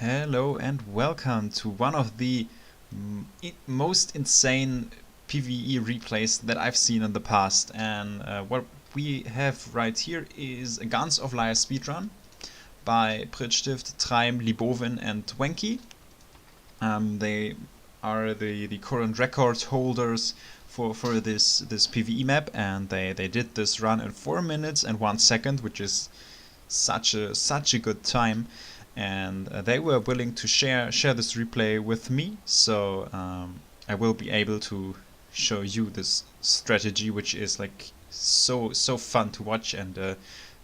Hello and welcome to one of the most insane PvE replays that I've seen in the past. And what we have right here is a Guns of Lyr speedrun by Pritstift, Treim, LEBOVIN and wanky. They are the current record holders for this PvE map, and they did this run in 4 minutes and 1 second, which is such a good time. And they were willing to share this replay with me, so I will be able to show you this strategy, which is like so fun to watch and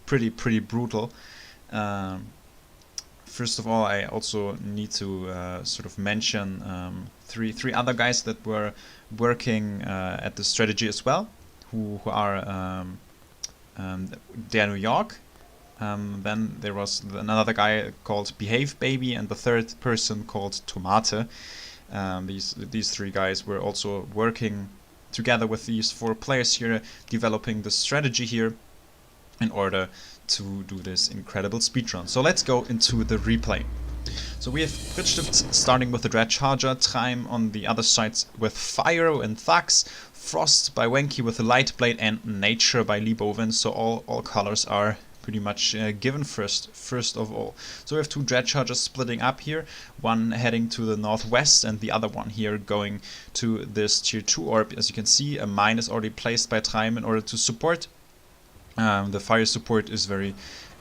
pretty brutal. First of all, I also need to sort of mention three other guys that were working at the strategy as well, who are DerNewYork. Then there was another guy called BehaaaveBaby and the third person called Tomate. These three guys were also working together with these 4 players here, developing the strategy here in order to do this incredible speedrun. So let's go into the replay. So we have Pritstift starting with the Dread Charger, Treim on the other side with Fire and Thugs, Frost by wanky with the Light Blade, and Nature by LEBOVIN. So all colors are pretty much given first of all. So we have 2 Dread Chargers splitting up here, one heading to the northwest and the other one here going to this tier 2 orb. As you can see, a mine is already placed by Treim in order to support. The fire support is very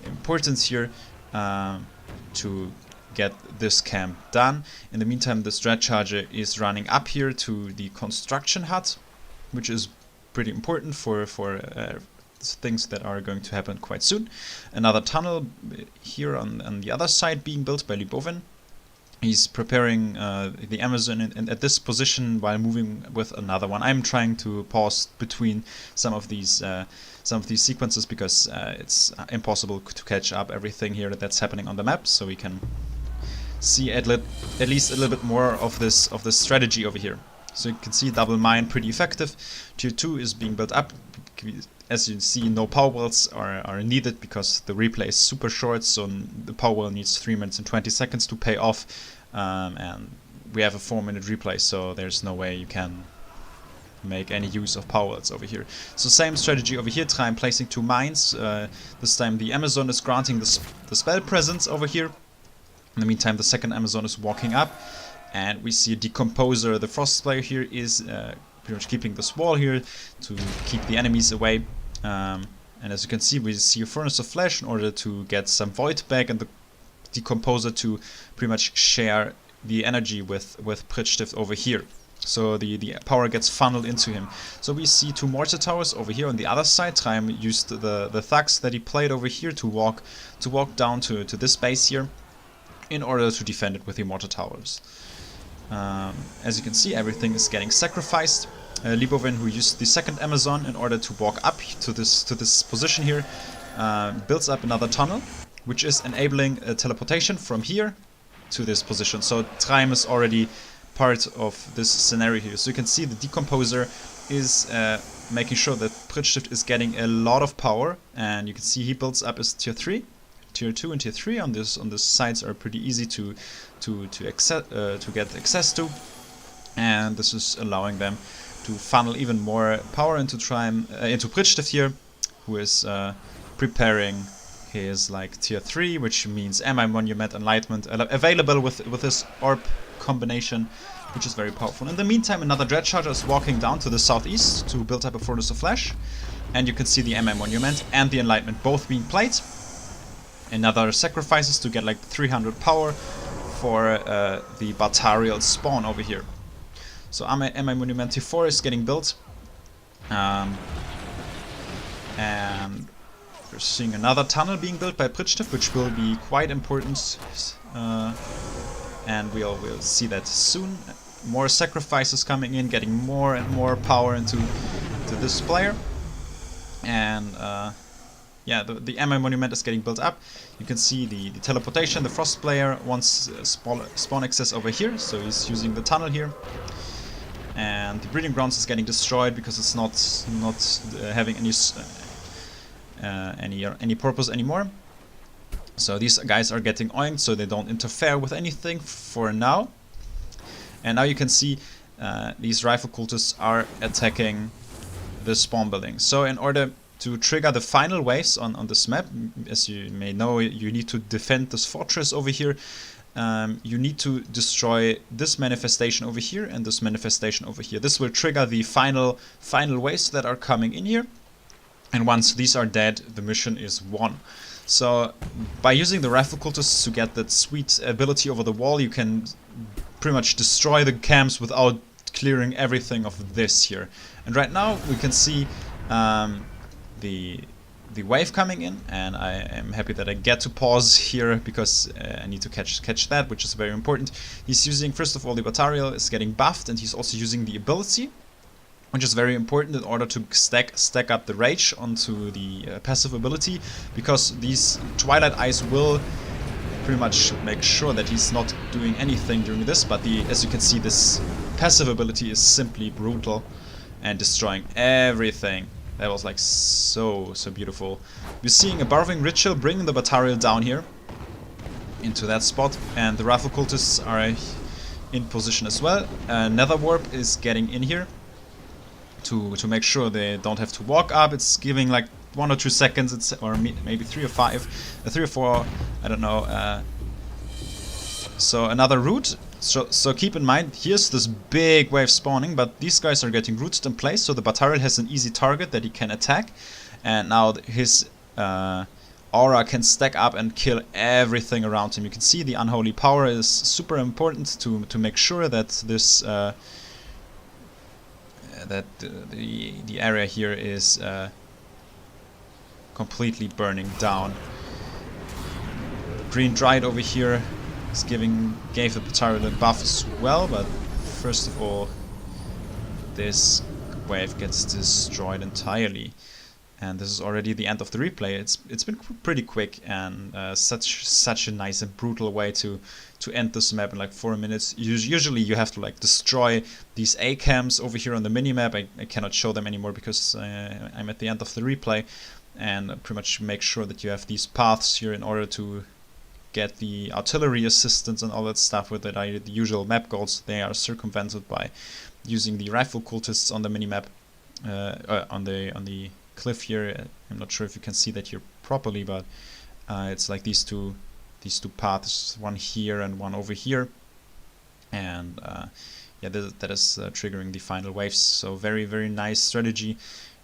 important here to get this camp done. In the meantime, this Dread Charger is running up here to the construction hut, which is pretty important for things that are going to happen quite soon. Another tunnel here on the other side being built by LEBOVIN. He's preparing the Amazon at this position while moving with another one. I'm trying to pause between some of these sequences because it's impossible to catch up everything here that's happening on the map, so we can see at least a little bit more of this strategy over here. So you can see double mine pretty effective. Tier 2 is being built up. As you see, no power wells are needed because the replay is super short, so the power well needs 3 minutes and 20 seconds to pay off, and we have a 4-minute replay, so there's no way you can make any use of power wells over here. So same strategy over here, Treim placing 2 mines. This time the Amazon is granting the spell presence over here. In the meantime, the second Amazon is walking up, and we see a Decomposer. The Frost player here is pretty much keeping this wall here to keep the enemies away. And as you can see, we see a Furnace of Flesh in order to get some Void back, and the Decomposer to pretty much share the energy with Pritstift over here. So the power gets funneled into him. So we see 2 mortar towers over here on the other side. Treim used the thugs that he played over here to walk down to this base here in order to defend it with the mortar towers. As you can see, everything is getting sacrificed. LEBOVIN, who used the second Amazon in order to walk up to this position here, builds up another tunnel, which is enabling a teleportation from here to this position. So Treim is already part of this scenario here. So you can see the Decomposer is making sure that Pritstift is getting a lot of power, and you can see he builds up his tier 3. Tier 2 and tier 3 on this sides are pretty easy to get access to, and this is allowing them to funnel even more power into into Pritstift here, who is preparing his like tier 3, which means Monument Enlightenment available with this orb combination, which is very powerful. In the meantime, another Dread Charger is walking down to the southeast to build up a Furnace of Flesh, and you can see the Monument and the Enlightenment both being played. Another sacrifices to get like 300 power for the Batarial spawn over here. So Monument tier 4 is getting built, and we're seeing another tunnel being built by Pritstift, which will be quite important, and we'll see that soon. More sacrifices coming in, getting more and more power into this player, and yeah, the Monument is getting built up. You can see the teleportation. The Frost player wants spawn access over here, so he's using the tunnel here. And the Breeding Grounds is getting destroyed because it's not having any purpose anymore. So these guys are getting oinked so they don't interfere with anything for now. And now you can see these rifle cultists are attacking the spawn building. So in order to trigger the final waves on this map, as you may know, you need to defend this fortress over here. You need to destroy this manifestation over here and this manifestation over here. This will trigger the final waves that are coming in here. And once these are dead, the mission is won. So by using the rifle cultists to get that sweet ability over the wall, you can pretty much destroy the camps without clearing everything of this here. And right now we can see the wave coming in, and I am happy that I get to pause here because I need to catch that, which is very important. He's using, first of all, the Batarial is getting buffed, and he's also using the ability, which is very important in order to stack up the rage onto the passive ability, because these Twilight Eyes will pretty much make sure that he's not doing anything during this, but as you can see, this passive ability is simply brutal and destroying everything. That was like so beautiful. We're seeing a Burrowing Ritual bringing the Batarial down here into that spot, and the Rifle Cultists are in position as well. Nether Warp is getting in here to make sure they don't have to walk up. It's giving like 1 or 2 seconds, or maybe 3 or 4, I don't know. So another route. So keep in mind, here's this big wave spawning, but these guys are getting rooted in place, so the Batarial has an easy target that he can attack, and now his aura can stack up and kill everything around him. You can see the Unholy Power is super important to make sure that this the area here is completely burning down. Green Dryad over here gave the Batarial a buff as well, but first of all, this wave gets destroyed entirely, and this is already the end of the replay. It's been pretty quick, and such a nice and brutal way to end this map in like 4 minutes. Usually you have to like destroy these A camps over here on the minimap. I cannot show them anymore because I'm at the end of the replay, and pretty much make sure that you have these paths here in order to get the artillery assistance and all that stuff with the usual map goals. They are circumvented by using the rifle cultists on the minimap, on the cliff here. I'm not sure if you can see that here properly, but it's like these two paths, one here and one over here, and yeah, that is triggering the final waves. So very nice strategy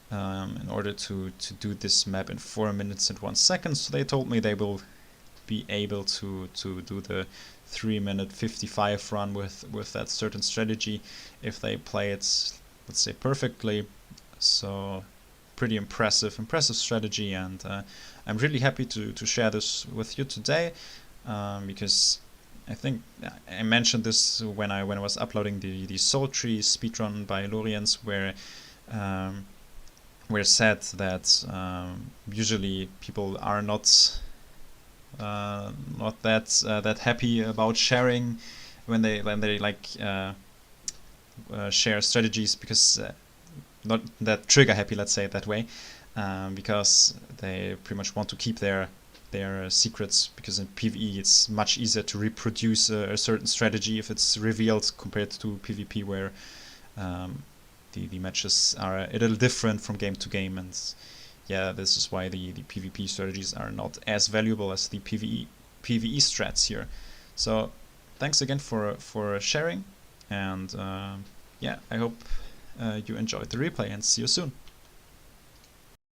in order to do this map in 4 minutes and 1 second. So they told me they will be able to do the 3-minute 55 run with that certain strategy if they play it, let's say, perfectly. So pretty impressive strategy, and I'm really happy to share this with you today, because I think I mentioned this when I was uploading the Soul Tree speedrun by Lorians, where said that usually people are not that happy about sharing when they like share strategies, because not that trigger happy, let's say it that way, because they pretty much want to keep their secrets, because in PvE it's much easier to reproduce a certain strategy if it's revealed compared to PvP, where the matches are a little different from game to game, and yeah, this is why the PvP strategies are not as valuable as the PvE strats here. So thanks again for sharing, and yeah, I hope you enjoyed the replay, and see you soon.